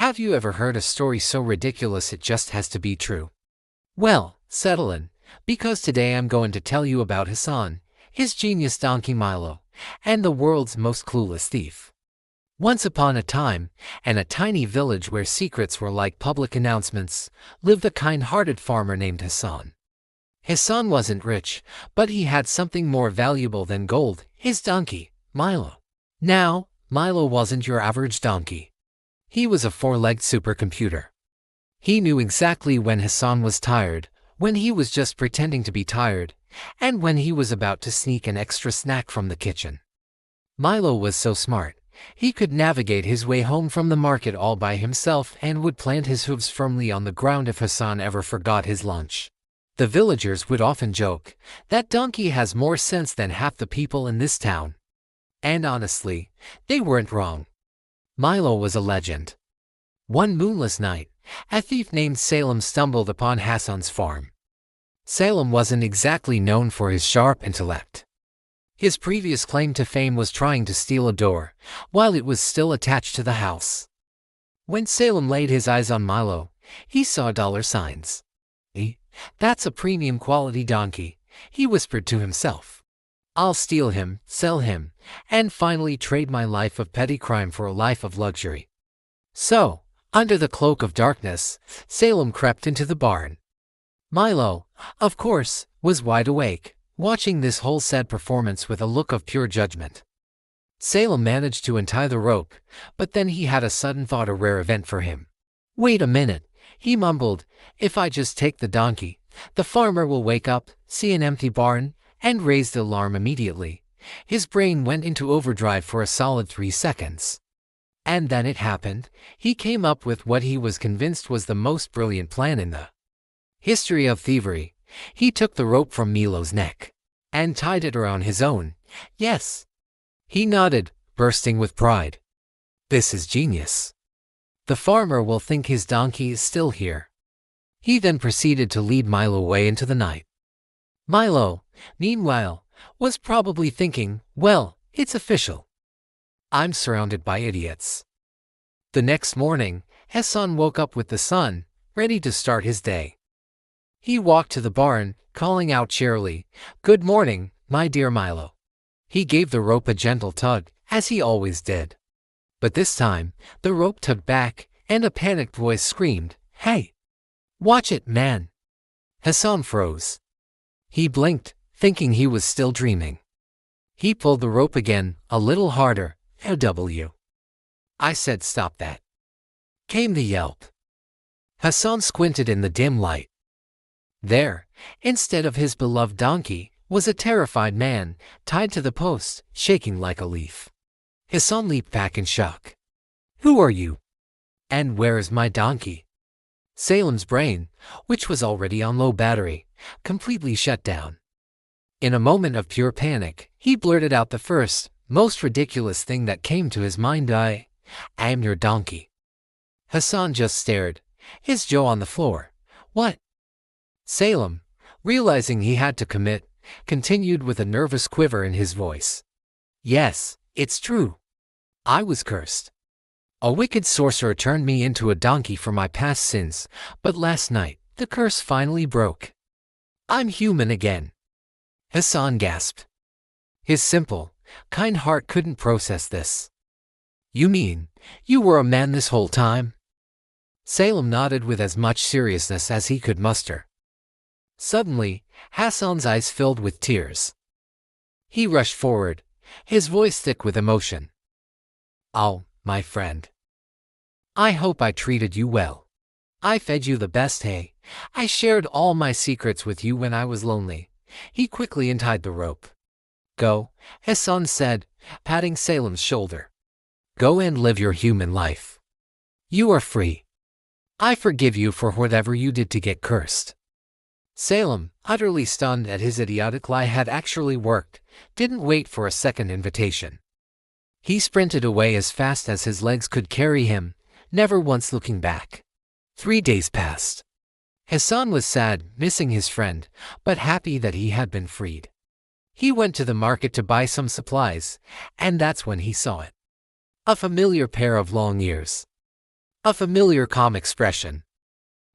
Have you ever heard a story so ridiculous it just has to be true? Well, settle in, because today I'm going to tell you about Hassan, his genius donkey Milo, and the world's most clueless thief. Once upon a time, in a tiny village where secrets were like public announcements, lived a kind-hearted farmer named Hassan. Hassan wasn't rich, but he had something more valuable than gold, his donkey, Milo. Now, Milo wasn't your average donkey. He was a four-legged supercomputer. He knew exactly when Hassan was tired, when he was just pretending to be tired, and when he was about to sneak an extra snack from the kitchen. Milo was so smart, he could navigate his way home from the market all by himself and would plant his hooves firmly on the ground if Hassan ever forgot his lunch. The villagers would often joke, "That donkey has more sense than half the people in this town." And honestly, they weren't wrong. Milo was a legend. One moonless night, a thief named Salem stumbled upon Hassan's farm. Salem wasn't exactly known for his sharp intellect. His previous claim to fame was trying to steal a door, while it was still attached to the house. When Salem laid his eyes on Milo, he saw dollar signs. "That's a premium quality donkey," he whispered to himself. "I'll steal him, sell him, and finally trade my life of petty crime for a life of luxury." So, under the cloak of darkness, Salem crept into the barn. Milo, of course, was wide awake, watching this whole sad performance with a look of pure judgment. Salem managed to untie the rope, but then he had a sudden thought, a rare event for him. "Wait a minute," he mumbled, "if I just take the donkey, the farmer will wake up, see an empty barn, and raise the alarm immediately." His brain went into overdrive for a solid 3 seconds. And then it happened. He came up with what he was convinced was the most brilliant plan in the history of thievery. He took the rope from Milo's neck and tied it around his own. Yes. He nodded, bursting with pride. "This is genius. The farmer will think his donkey is still here." He then proceeded to lead Milo away into the night. Milo, meanwhile, was probably thinking, "Well, it's official. I'm surrounded by idiots." The next morning, Hassan woke up with the sun, ready to start his day. He walked to the barn, calling out cheerily, "Good morning, my dear Milo." He gave the rope a gentle tug, as he always did. But this time, the rope tugged back, and a panicked voice screamed, "Hey! Watch it, man!" Hassan froze. He blinked, thinking he was still dreaming. He pulled the rope again, a little harder. "W. I said stop that," came the yelp. Hassan squinted in the dim light. There, instead of his beloved donkey, was a terrified man, tied to the post, shaking like a leaf. Hassan leaped back in shock. "Who are you? And where is my donkey?" Salem's brain, which was already on low battery, completely shut down. In a moment of pure panic, he blurted out the first, most ridiculous thing that came to his mind. I am your donkey." Hassan just stared, his jaw on the floor. "What?" Salem, realizing he had to commit, continued with a nervous quiver in his voice. "Yes, it's true. I was cursed. A wicked sorcerer turned me into a donkey for my past sins, but last night, the curse finally broke. I'm human again." Hassan gasped. His simple, kind heart couldn't process this. "You mean, you were a man this whole time?" Salem nodded with as much seriousness as he could muster. Suddenly, Hassan's eyes filled with tears. He rushed forward, his voice thick with emotion. "Oh, my friend. I hope I treated you well. I fed you the best hay. I shared all my secrets with you when I was lonely." He quickly untied the rope. "Go," Hassan said, patting Salem's shoulder. "Go and live your human life. You are free. I forgive you for whatever you did to get cursed." Salem, utterly stunned at his idiotic lie had actually worked, didn't wait for a second invitation. He sprinted away as fast as his legs could carry him, never once looking back. 3 days passed. Hassan was sad, missing his friend, but happy that he had been freed. He went to the market to buy some supplies, and that's when he saw it. A familiar pair of long ears. A familiar calm expression.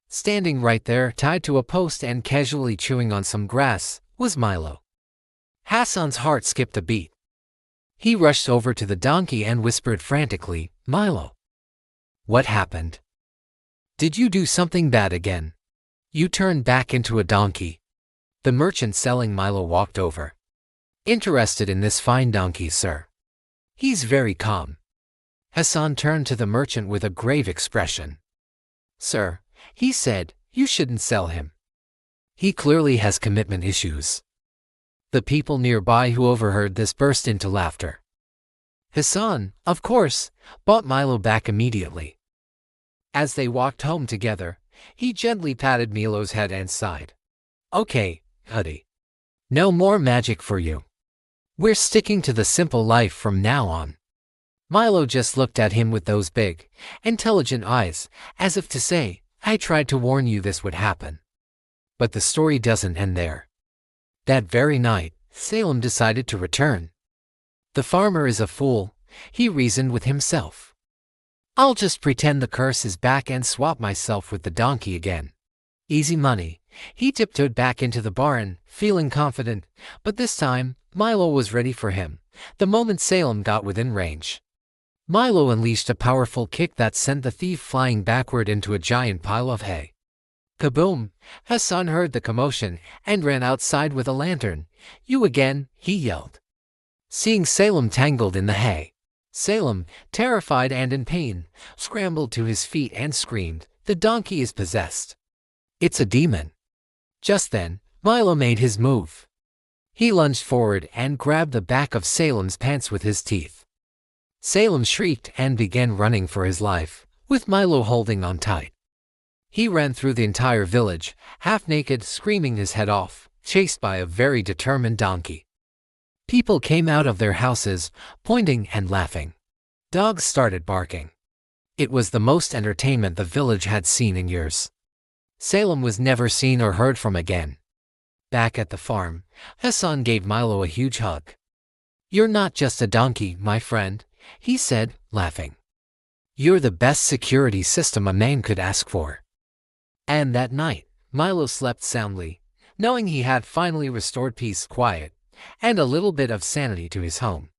Standing right there, tied to a post and casually chewing on some grass, was Milo. Hassan's heart skipped a beat. He rushed over to the donkey and whispered frantically, "Milo, what happened? Did you do something bad again? You turned back into a donkey." The merchant selling Milo walked over. "Interested in this fine donkey, sir?" "He's very calm." Hassan turned to the merchant with a grave expression. "Sir," he said, "you shouldn't sell him. He clearly has commitment issues." The people nearby who overheard this burst into laughter. Hassan, of course, bought Milo back immediately. As they walked home together, he gently patted Milo's head and sighed. "Okay, Huddy. No more magic for you. We're sticking to the simple life from now on." Milo just looked at him with those big, intelligent eyes, as if to say, "I tried to warn you this would happen." But the story doesn't end there. That very night, Salem decided to return. "The farmer is a fool," he reasoned with himself. "I'll just pretend the curse is back and swap myself with the donkey again. Easy money." He tiptoed back into the barn, feeling confident, but this time, Milo was ready for him, the moment Salem got within range. Milo unleashed a powerful kick that sent the thief flying backward into a giant pile of hay. Kaboom! Hassan heard the commotion and ran outside with a lantern. "You again?" he yelled. Seeing Salem tangled in the hay, Salem, terrified and in pain, scrambled to his feet and screamed, "The donkey is possessed. It's a demon." Just then, Milo made his move. He lunged forward and grabbed the back of Salem's pants with his teeth. Salem shrieked and began running for his life, with Milo holding on tight. He ran through the entire village, half naked, screaming his head off, chased by a very determined donkey. People came out of their houses, pointing and laughing. Dogs started barking. It was the most entertainment the village had seen in years. Salem was never seen or heard from again. Back at the farm, Hassan gave Milo a huge hug. "You're not just a donkey, my friend," he said, laughing. "You're the best security system a man could ask for." And that night, Milo slept soundly, knowing he had finally restored peace, quiet, and a little bit of sanity to his home.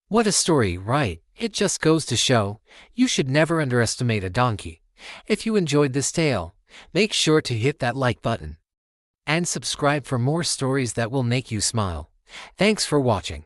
What a story, right? It just goes to show, you should never underestimate a donkey. If you enjoyed this tale, make sure to hit that like button and subscribe for more stories that will make you smile. Thanks for watching.